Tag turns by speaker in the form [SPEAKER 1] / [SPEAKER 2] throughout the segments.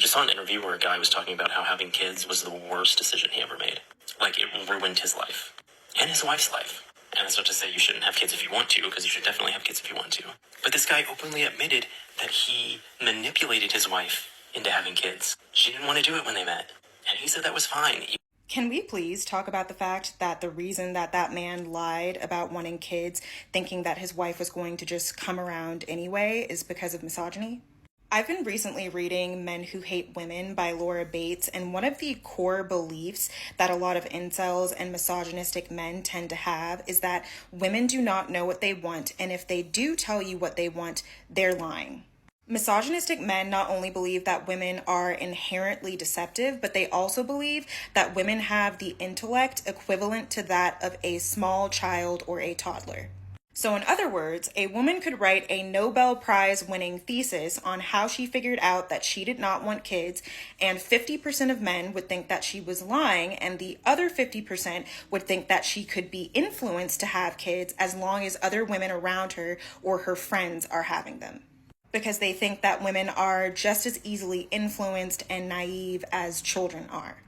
[SPEAKER 1] just saw an interview where a guy was talking about how having kids was the worst decision he ever made. Like, it ruined his life. And his wife's life. And that's not to say you shouldn't have kids if you want to, because you should definitely have kids if you want to. But this guy openly admitted that he manipulated his wife into having kids. She didn't want to do it when they met. And he said that was fine.
[SPEAKER 2] Can we please talk about the fact that the reason that that man lied about wanting kids, thinking that his wife was going to just come around anyway, is because of misogyny? I've been recently reading Men Who Hate Women by Laura Bates, and one of the core beliefs that a lot of incels and misogynistic men tend to have is that women do not know what they want, and if they do tell you what they want, they're lying. Misogynistic men not only believe that women are inherently deceptive, but they also believe that women have the intellect equivalent to that of a small child or a toddler. So in other words, a woman could write a Nobel Prize winning thesis on how she figured out that she did not want kids, and 50% of men would think that she was lying, and the other 50% would think that she could be influenced to have kids as long as other women around her or her friends are having them, because they think that women are just as easily influenced and naive as children are.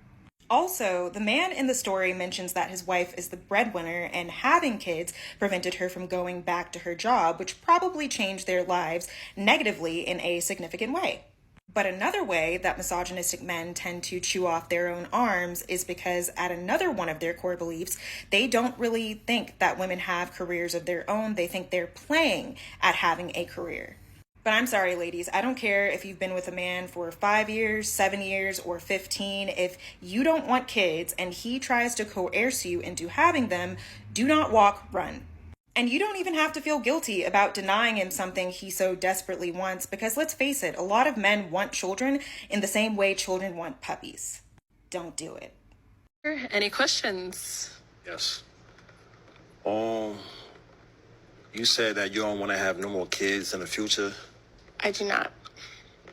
[SPEAKER 2] Also, the man in the story mentions that his wife is the breadwinner and having kids prevented her from going back to her job, which probably changed their lives negatively in a significant way. But another way that misogynistic men tend to chew off their own arms is because at another one of their core beliefs, they don't really think that women have careers of their own. They think they're playing at having a career. But I'm sorry, ladies, I don't care if you've been with a man for 5 years, 7 years, or 15. If you don't want kids and he tries to coerce you into having them, do not walk, run. And you don't even have to feel guilty about denying him something he so desperately wants, because let's face it, a lot of men want children in the same way children want puppies. Don't do it.
[SPEAKER 3] Any questions?
[SPEAKER 4] Yes. You said that you don't want to have no more kids in the future.
[SPEAKER 3] I do not.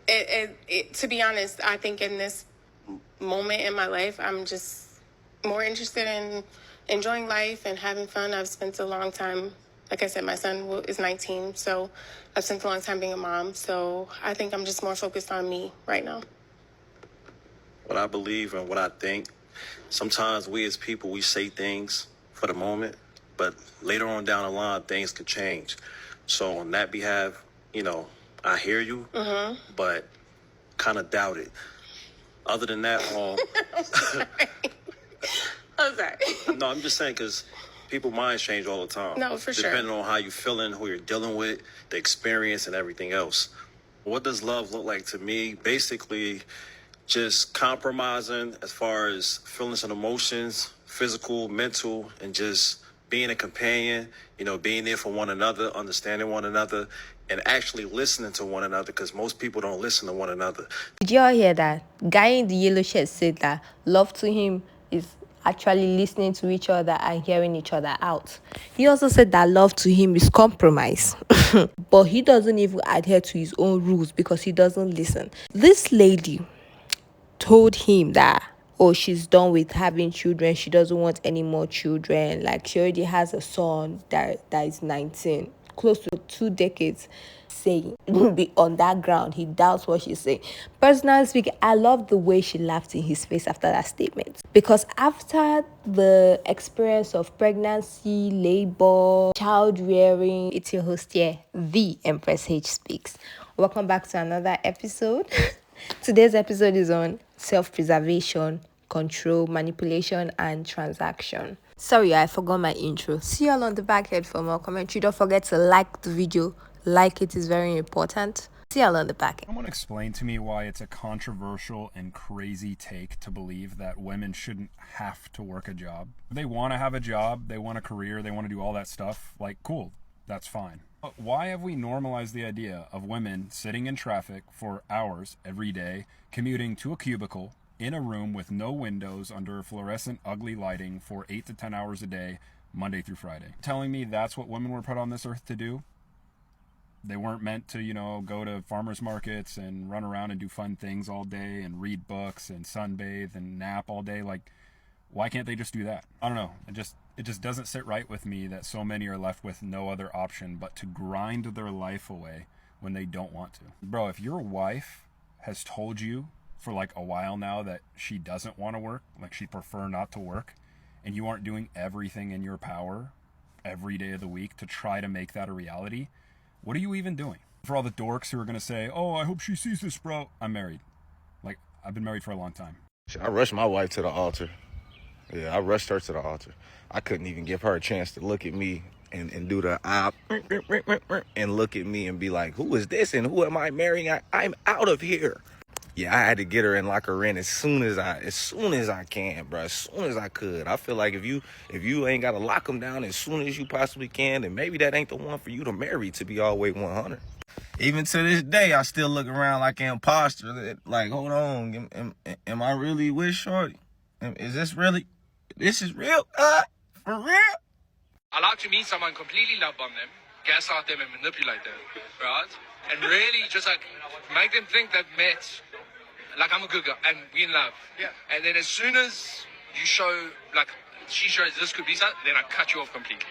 [SPEAKER 3] To be honest, I think in this moment in my life, I'm just more interested in enjoying life and having fun. I've spent a long time, like I said, my son is 19, so I've spent a long time being a mom. So I think I'm just more focused on me right now.
[SPEAKER 4] What I believe and what I think, sometimes we as people, we say things for the moment, but later on down the line, things could change. So on that behalf, I hear you, but kind of doubt it. Other than that,
[SPEAKER 3] I'm sorry.
[SPEAKER 4] No, I'm just saying because people's minds change all the time.
[SPEAKER 3] No, for sure.
[SPEAKER 4] Depending on how you're feeling, who you're dealing with, the experience, and everything else. What does love look like to me? Basically, just compromising as far as feelings and emotions, physical, mental, and just being a companion, being there for one another, understanding one another, and actually listening to one another, because most people don't listen to one another.
[SPEAKER 5] Did you all hear that? Guy in the yellow shirt said that love to him is actually listening to each other and hearing each other out. He also said that love to him is compromise. But he doesn't even adhere to his own rules because he doesn't listen. This lady told him that, she's done with having children. She doesn't want any more children. Like, she already has a son that is 19, close to 2 decades, saying be on that ground. He doubts what she's saying. Personally speaking, I love the way she laughed in his face after that statement, because after the experience of pregnancy, labor, child rearing, it's your host here, the Empress H Speaks. Welcome back to another episode. Today's episode is on self-preservation, control, manipulation, and transaction. Sorry, I forgot my intro. See y'all on the back end for more commentary. Don't forget to like the video. Like it is very important. See y'all on the back end.
[SPEAKER 6] Someone explain to me why it's a controversial and crazy take to believe that women shouldn't have to work a job. If they want to have a job, they want a career, they want to do all that stuff, cool, that's fine. But why have we normalized the idea of women sitting in traffic for hours every day, commuting to a cubicle, in a room with no windows under fluorescent ugly lighting for 8 to 10 hours a day, Monday through Friday? Telling me that's what women were put on this earth to do? They weren't meant to, go to farmers markets and run around and do fun things all day and read books and sunbathe and nap all day. Why can't they just do that? I don't know. It just doesn't sit right with me that so many are left with no other option but to grind their life away when they don't want to. Bro, if your wife has told you for like a while now that she doesn't want to work, like she'd prefer not to work, and you aren't doing everything in your power every day of the week to try to make that a reality, what are you even doing? For all the dorks who are going to say, oh, I hope she sees this, bro, I'm married. Like, I've been married for a long time.
[SPEAKER 7] I rushed my wife to the altar. Yeah, I rushed her to the altar. I couldn't even give her a chance to look at me and do the and look at me and be like, who is this and who am I marrying? I'm out of here. Yeah, I had to get her and lock her in as soon as I can, bro. As soon as I could. I feel like if you ain't gotta lock them down as soon as you possibly can, then maybe that ain't the one for you to marry, to be all the way 100. Even to this day, I still look around like an imposter. Like, hold on, am I really with shorty? Is this really? This is real? For real?
[SPEAKER 8] I like to meet someone, completely love bomb them, gaslight them and manipulate them, right? And really just like make them think they've met, like I'm a good guy and we in love. Yeah. And then as soon as you show, like she shows this could be something, then I cut you off completely.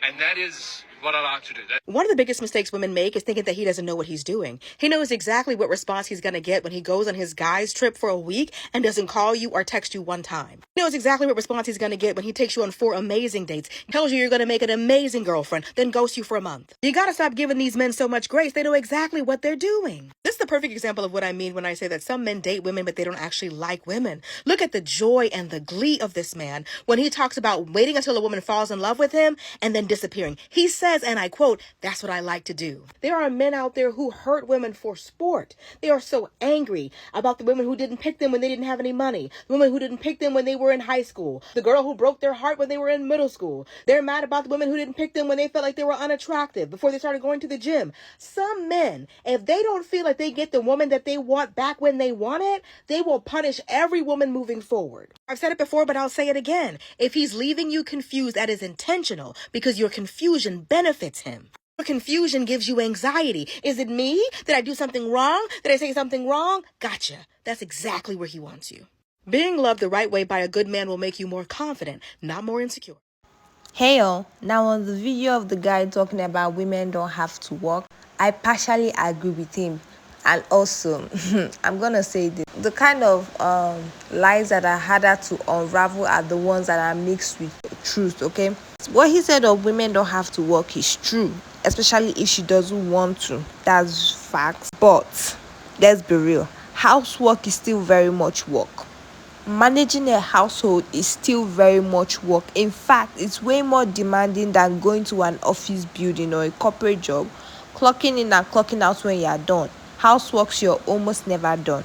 [SPEAKER 8] And that is what I like to do.
[SPEAKER 9] One of the biggest mistakes women make is thinking that he doesn't know what he's doing. He knows exactly what response he's going to get when he goes on his guy's trip for a week and doesn't call you or text you one time. He knows exactly what response he's going to get when he takes you on 4 amazing dates, tells you you're going to make an amazing girlfriend, then ghosts you for a month. You got to stop giving these men so much grace. They know exactly what they're doing. This is the perfect example of what I mean when I say that some men date women, but they don't actually like women. Look at the joy and the glee of this man when he talks about waiting until a woman falls in love with him and then disappearing. He says, and I quote, "That's what I like to do." There are men out there who hurt women for sport. They are so angry about the women who didn't pick them when they didn't have any money, the women who didn't pick them when they were in high school, the girl who broke their heart when they were in middle school. They're mad about the women who didn't pick them when they felt like they were unattractive before they started going to the gym. Some men, if they don't feel like they get the woman that they want back when they want it, they will punish every woman moving forward. I've said it before, but I'll say it again. If he's leaving you confused, that is intentional because your confusion benefits him. Your confusion gives you anxiety. Is it me? Did I do something wrong? Did I say something wrong? Gotcha. That's exactly where he wants you. Being loved the right way by a good man will make you more confident, not more insecure.
[SPEAKER 5] Hey y'all, now on the video of the guy talking about women don't have to work, I partially agree with him. And also, I'm gonna say this, the kind of lies that are harder to unravel are the ones that are mixed with truth, okay? What he said of women don't have to work is true, especially if she doesn't want to. That's facts. But let's be real, housework is still very much work. Managing a household is still very much work. In fact, it's way more demanding than going to an office building or a corporate job, clocking in and clocking out when you are done. Housework you're almost never done.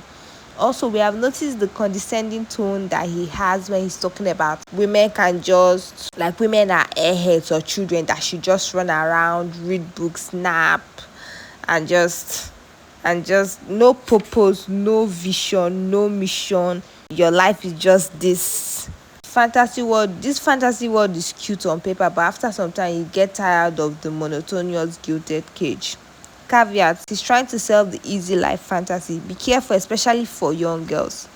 [SPEAKER 5] Also, we have noticed the condescending tone that he has when he's talking about women can just, like women are airheads or children that should just run around, read books, nap, and just no purpose, no vision, no mission. Your life is just this fantasy world. This fantasy world is cute on paper, but after some time you get tired of the monotonous gilded cage. Caveat, he's trying to sell the easy life fantasy. Be careful, especially for young girls.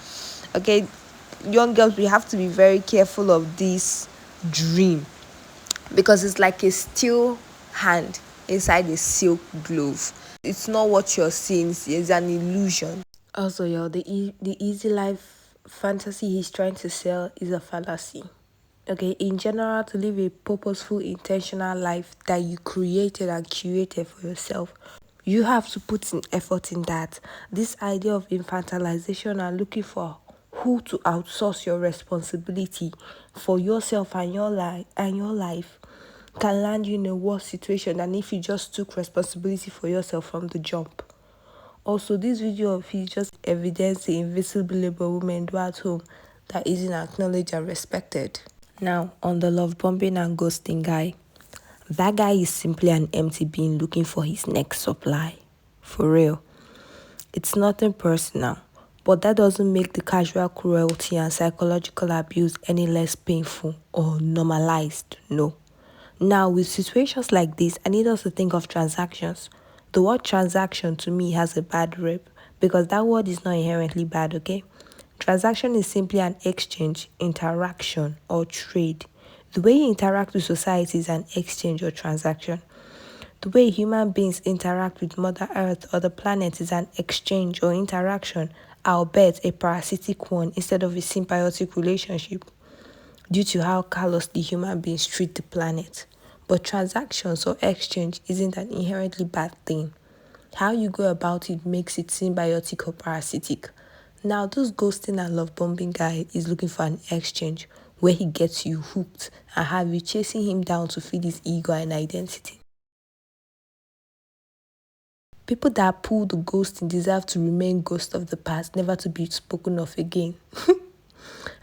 [SPEAKER 5] Okay, young girls, we have to be very careful of this dream because it's like a steel hand inside a silk glove. It's not what you're seeing, it's an illusion. Also, y'all, the easy life fantasy he's trying to sell is a fallacy. Okay, in general, to live a purposeful, intentional life that you created and curated for yourself, you have to put in effort in that. This idea of infantilization and looking for who to outsource your responsibility for yourself and your life can land you in a worse situation than if you just took responsibility for yourself from the jump. Also, this video of his just evidence the invisible labor women do at home that isn't acknowledged and respected. Now, on the love bombing and ghosting guy, that guy is simply an empty being looking for his next supply. For real. It's nothing personal, but that doesn't make the casual cruelty and psychological abuse any less painful or normalized, no. Now, with situations like this, I need us to think of transactions. The word transaction to me has a bad rep because that word is not inherently bad, okay? Transaction is simply an exchange, interaction, or trade. The way you interact with society is an exchange or transaction. The way human beings interact with Mother Earth or the planet is an exchange or interaction, albeit a parasitic one instead of a symbiotic relationship, due to how callously human beings treat the planet. But transactions or exchange isn't an inherently bad thing. How you go about it makes it symbiotic or parasitic. Now, this ghosting and love bombing guy is looking for an exchange where he gets you hooked and have you chasing him down to feed his ego and identity. People that pull the ghosting deserve to remain ghosts of the past, never to be spoken of again.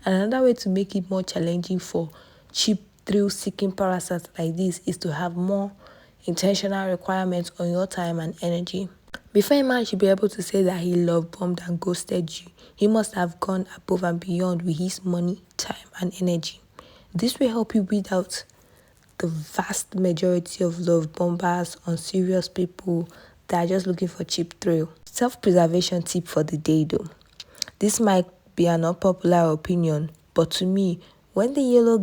[SPEAKER 5] And another way to make it more challenging for cheap thrill-seeking parasites like this is to have more intentional requirements on your time and energy. Before a man should be able to say that he love bombed and ghosted you, he must have gone above and beyond with his money, time, and energy. This will help you weed out the vast majority of love bombers, unserious people that are just looking for cheap thrill. Self-preservation tip for the day though. This might be an unpopular opinion, but to me, when the yellow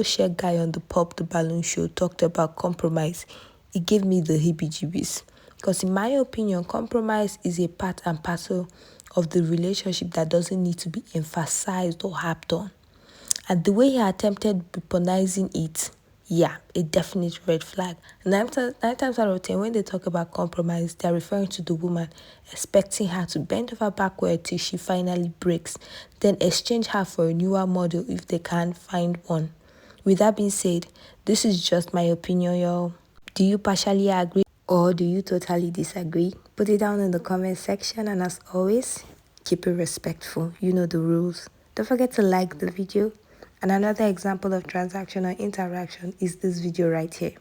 [SPEAKER 5] shirt guy on the Pop the Balloon show talked about compromise, it gave me the heebie-jeebies. Because in my opinion, compromise is a part and parcel of the relationship that doesn't need to be emphasized or harped on. And the way he attempted weaponizing it, yeah, a definite red flag. Nine times out of 10, when they talk about compromise, they're referring to the woman, expecting her to bend over backward till she finally breaks, then exchange her for a newer model if they can't find one. With that being said, this is just my opinion, y'all. Do you partially agree or do you totally disagree? Put it down in the comment section, and as always, keep it respectful. You know the rules. Don't forget to like the video. And another example of transactional interaction is this video right here.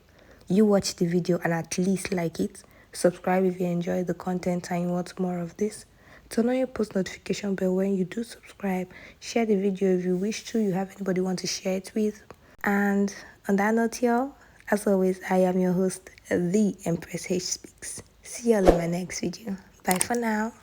[SPEAKER 5] You watch the video and at least like it. Subscribe if you enjoy the content and you want more of this. Turn on your post notification bell when you do subscribe. Share the video if you wish to. You have anybody you want to share it with. And on that note, y'all, as always, I am your host, the Empress H Speaks. See y'all in my next video. Bye for now.